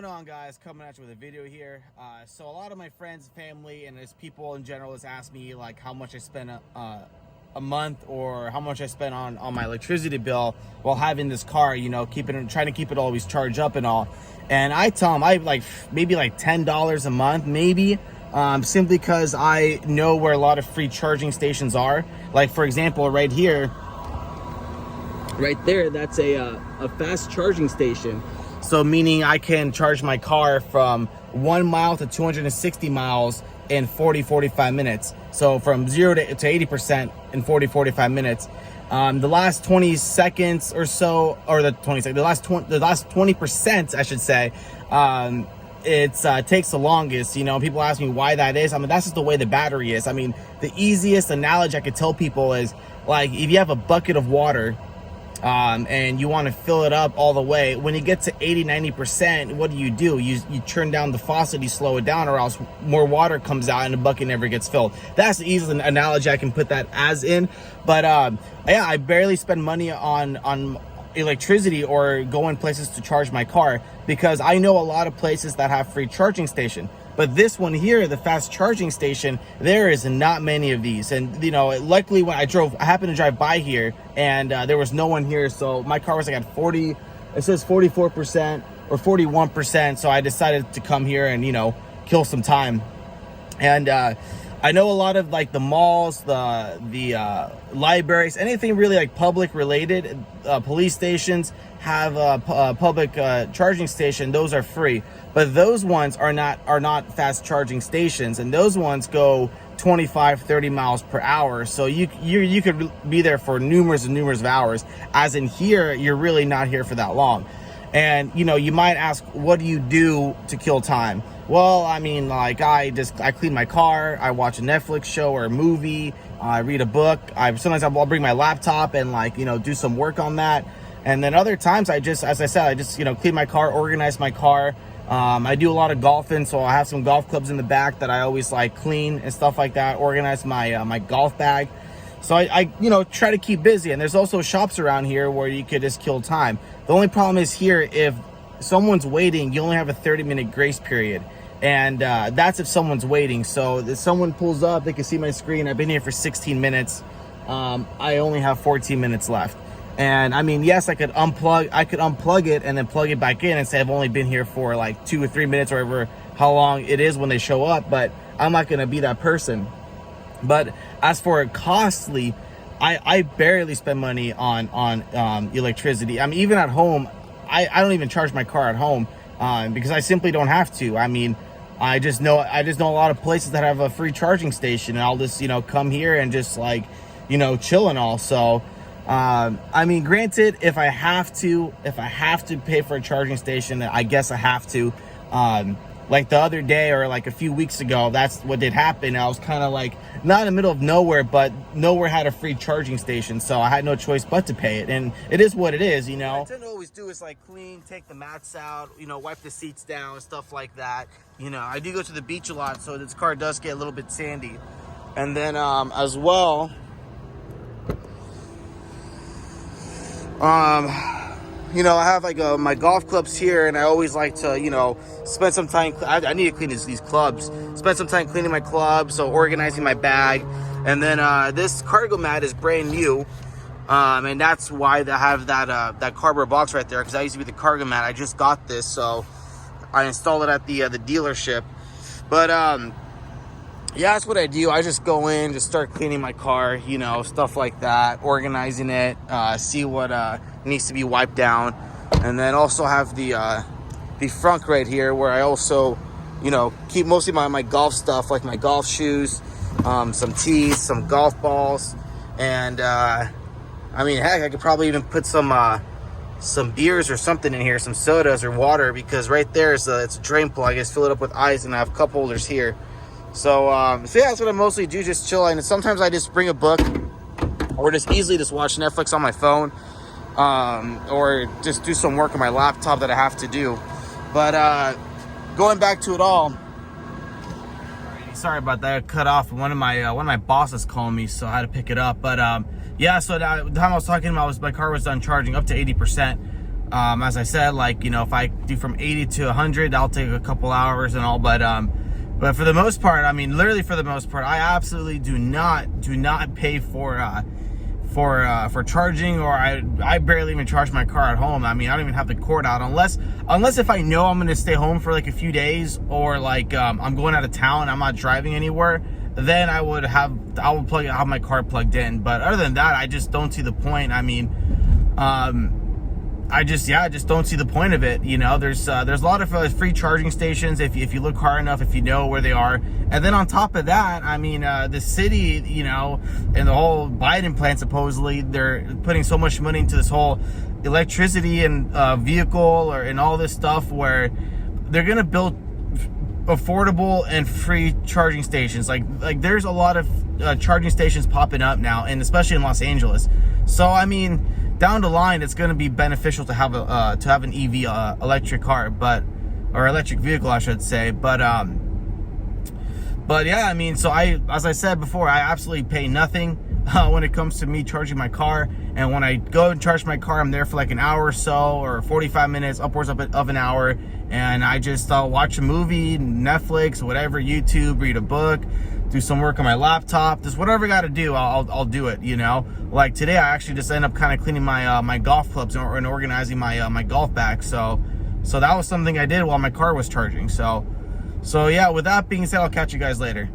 going on, guys? Coming at you with a video here. So a lot of my friends, family, and as people in general has asked me like how much I spend a month or how much I spend on my electricity bill while having this car, you know, trying to keep it always charged up and all. And I tell them I like maybe like $10 a month, maybe, simply because I know where a lot of free charging stations are. Like, for example, right here, right there, that's a fast charging station. So meaning I can charge my car from 1 mile to 260 miles in 45 minutes. So from 0 to 80% in 45 minutes. The last 20 seconds or so, or the last 20%, I should say, it takes the longest. You know, people ask me why that is. I mean, that's just the way the battery is. I mean, the easiest analogy I could tell people is like if you have a bucket of water, and you want to fill it up all the way, when you get to 80-90%, what do? You turn down the faucet, you slow it down, or else more water comes out and the bucket never gets filled. That's the easiest analogy I can put that as in. But yeah, I barely spend money on electricity or going places to charge my car, because I know a lot of places that have free charging station. But this one here, the fast charging station, there is not many of these. And, you know, luckily when I happened to drive by here and there was no one here. So my car was like at 40, it says 44% or 41%. So I decided to come here and, you know, kill some time. And I know a lot of like the malls, the libraries, anything really like public related, police stations have a public charging station. Those are free, but those ones are not fast charging stations, and those ones go 25-30 miles per hour. So you could be there for numerous of hours. As in here, you're really not here for that long. And you know, you might ask, what do you do to kill time? Well, I mean, like I clean my car, I watch a Netflix show or a movie, I read a book. Sometimes I'll bring my laptop and, like, you know, do some work on that. And then other times I just, as I said, you know, clean my car, organize my car. I do a lot of golfing, so I have some golf clubs in the back that I always like clean and stuff like that. Organize my my golf bag. So I you know, try to keep busy. And there's also shops around here where you could just kill time. The only problem is here, if someone's waiting, you only have a 30-minute grace period. And that's if someone's waiting. So if someone pulls up, they can see my screen. I've been here for 16 minutes. I only have 14 minutes left. And I mean, yes, I could unplug it and then plug it back in and say I've only been here for like 2 or 3 minutes, or whatever, how long it is when they show up. But I'm not going to be that person. But as for costly, I barely spend money on electricity. I mean, even at home, I don't even charge my car at home because I simply don't have to. I mean, I just know a lot of places that have a free charging station, and I'll just, you know, come here and just, like, you know, chill and all. So I mean, granted, if I have to pay for a charging station, I guess I have to. Like the other day, or like a few weeks ago, that's what did happen. I was kind of like not in the middle of nowhere, but nowhere had a free charging station, so I had no choice but to pay it. And it is what it is, you know. What I tend to always do is like clean, take the mats out, you know, wipe the seats down, stuff like that. You know, I do go to the beach a lot, so this car does get a little bit sandy. And then as well, you know, I have like my golf clubs here, and I always like to, you know, spend some time. I need to clean these clubs. Spend some time cleaning my clubs, so organizing my bag. And then this cargo mat is brand new, and that's why I have that cardboard box right there, because I used to be the cargo mat. I just got this, so I installed it at the dealership. But yeah, that's what I do. I just go in, just start cleaning my car, you know, stuff like that, organizing it, see what needs to be wiped down. And then also have the front right here, where I also, you know, keep mostly my golf stuff, like my golf shoes, some tees, some golf balls, and I mean, heck, I could probably even put some beers or something in here, some sodas or water, because right there is it's a drain plug. I just fill it up with ice, and I have cup holders here. So so yeah, that's what I mostly do, just chill. And sometimes I just bring a book, or just easily just watch Netflix on my phone, or just do some work on my laptop that I have to do. But going back to it all, sorry about that, I cut off. One of my bosses called me, so I had to pick it up. But yeah, so the time I was talking about was my car was done charging up to 80%. As I said, like, you know, if I do from 80 to 100, I'll take a couple hours and all, but for the most part, I mean, literally for the most part, I absolutely do not pay for charging, or I barely even charge my car at home. I mean, I don't even have the cord out unless if I know I'm gonna stay home for like a few days, or like I'm going out of town, I'm not driving anywhere, then I would have my car plugged in. But other than that, I just don't see the point. I mean, I just don't see the point of it. You know, there's a lot of free charging stations if you look hard enough, if you know where they are. And then on top of that, I mean, the city, you know, and the whole Biden plan, supposedly they're putting so much money into this whole electricity and vehicle and all this stuff, where they're gonna build affordable and free charging stations. Like there's a lot of charging stations popping up now, and especially in Los Angeles. So I mean, down the line, it's going to be beneficial to have an EV electric car, or electric vehicle, I should say. But yeah, I mean, so as I said before, I absolutely pay nothing when it comes to me charging my car. And when I go and charge my car, I'm there for like an hour or so, or 45 minutes, upwards of an hour, and I just watch a movie, Netflix, whatever, YouTube, read a book, do some work on my laptop, just whatever I got to do, I'll do it, you know. Like today, I actually just end up kind of cleaning my my golf clubs and organizing my my golf bag. So that was something I did while my car was charging. So yeah, with that being said, I'll catch you guys later.